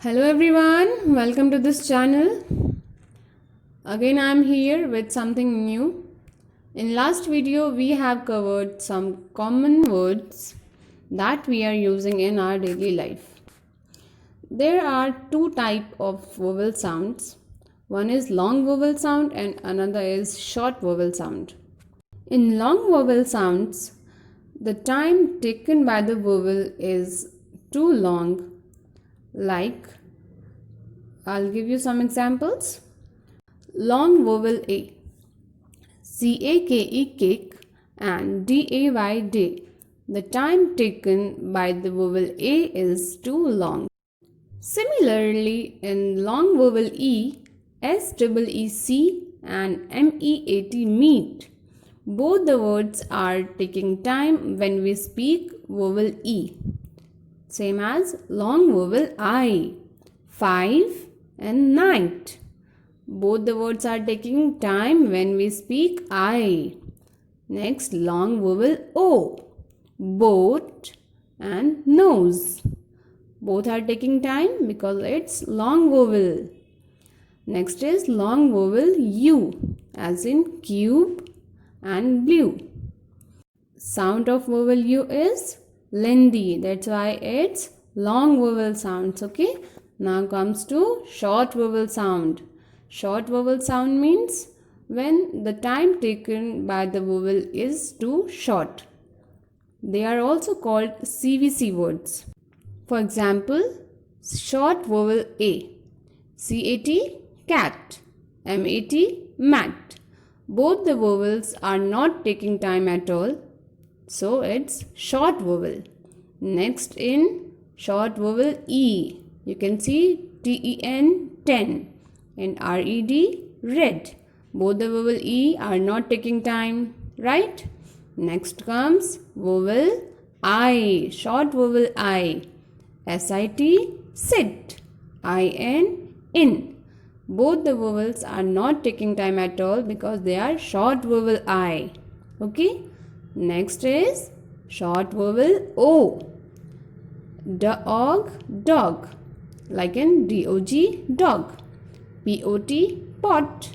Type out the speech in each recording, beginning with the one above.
Hello everyone, welcome to this channel. Again I am here with something new. In last video we have covered some common words that we are using in our daily life. There are two types of vowel sounds. One is long vowel sound and another is short vowel sound. In long vowel sounds, the time taken by the vowel is too long, like I'll give you some examples. Long vowel A, C-A-K-E cake and D-A-Y day. The time taken by the vowel A is too long. Similarly, in long vowel E, S-E-E-C and M-E-A-T meet. Both the words are taking time when we speak vowel E. Same as long vowel I, 5 and night. Both the words are taking time when we speak I. Next, long vowel O, boat and nose. Both are taking time because it's long vowel. Next is long vowel U, as in cube and blue. Sound of vowel U is lengthy. That's why it's long vowel sounds. Okay. Now comes to short vowel sound. Short vowel sound means when the time taken by the vowel is too short. They are also called CVC words. For example, short vowel A, C-A-T, cat, M-A-T, mat. Both the vowels are not taking time at all, so it's short vowel. Next in short vowel E, you can see T-E-N, 10 and R-E-D, red. Both the vowel E are not taking time, right? Next comes vowel I, short vowel I, S-I-T, sit, I-N, in. Both the vowels are not taking time at all because they are short vowel I. Okay? Next is short vowel O, dog, dog, like in D-O-G, dog, P-O-T, pot.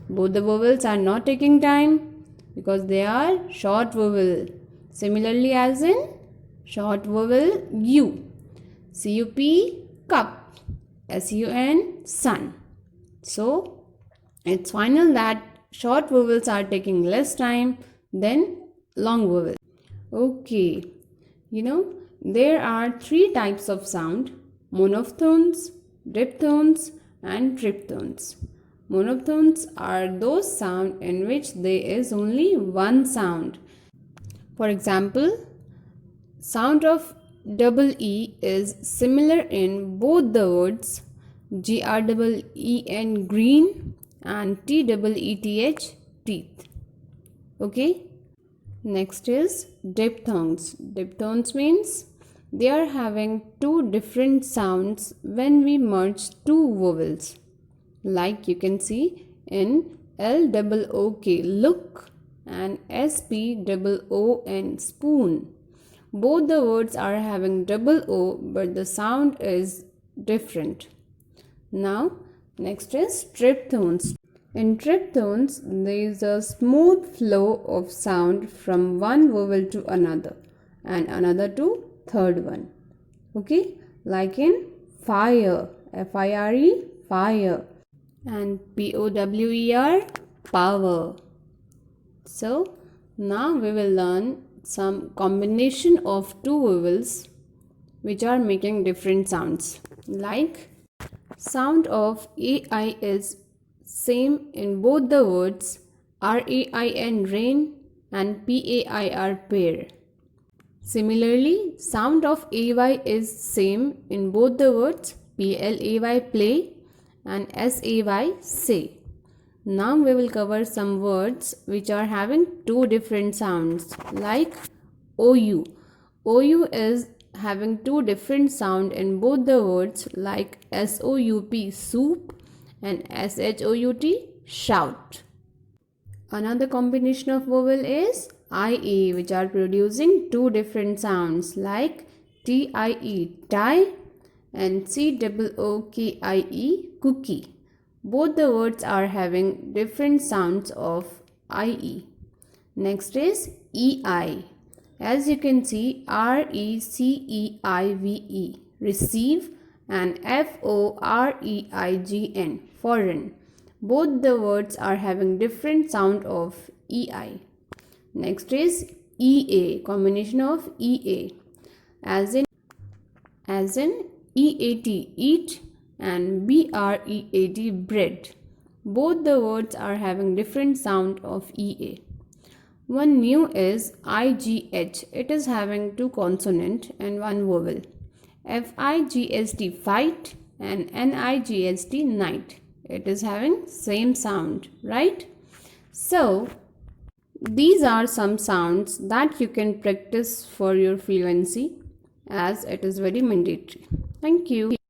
Both the vowels are not taking time because they are short vowel. Similarly as in short vowel U, C-U-P, cup, S-U-N, sun. So it's final that short vowels are taking less time than long vowels. Okay, there are three types of sound: monophones, dipthones and tripthones. Monophones are those sounds in which there is only one sound. For example, sound of double E is similar in both the words GREEN, green, and TEETH, teeth. Okay. Next is diphthongs. Diphthongs means they are having two different sounds when we merge two vowels. Like you can see in LOOK, look, and SPOON, spoon. Both the words are having double O, but the sound is different. Now, next is tripthones. In tripthones, there is a smooth flow of sound from one vowel to another and another to third one. Okay, like in fire, F-I-R-E, fire, and P-O-W-E-R, power. So, now we will learn some combination of two vowels which are making different sounds. Like sound of AI is same in both the words RAIN, rain, and PAIR, pair. Similarly, sound of AY is same in both the words PLAY, play, and SAY, say. Now we will cover some words which are having two different sounds, like OU. OU is having two different sound in both the words, like SOUP, soup, and SHOUT, shout. Another combination of vowel is IE, which are producing two different sounds, like TIE, tie, and COOKIE, cookie. Both the words are having different sounds of IE. Next is EI. As you can see, RECEIVE, receive, and FOREIGN, foreign. Both the words are having different sound of EI. Next is EA, combination of EA, as in EAT, eat, and BREAD, bread. Both the words are having different sound of EA. One new is IGH. It is having two consonant and one vowel. FIGST, fight, and NIGST, night. It is having same sound, right? So these are some sounds that you can practice for your fluency, as it is very mandatory. Thank you.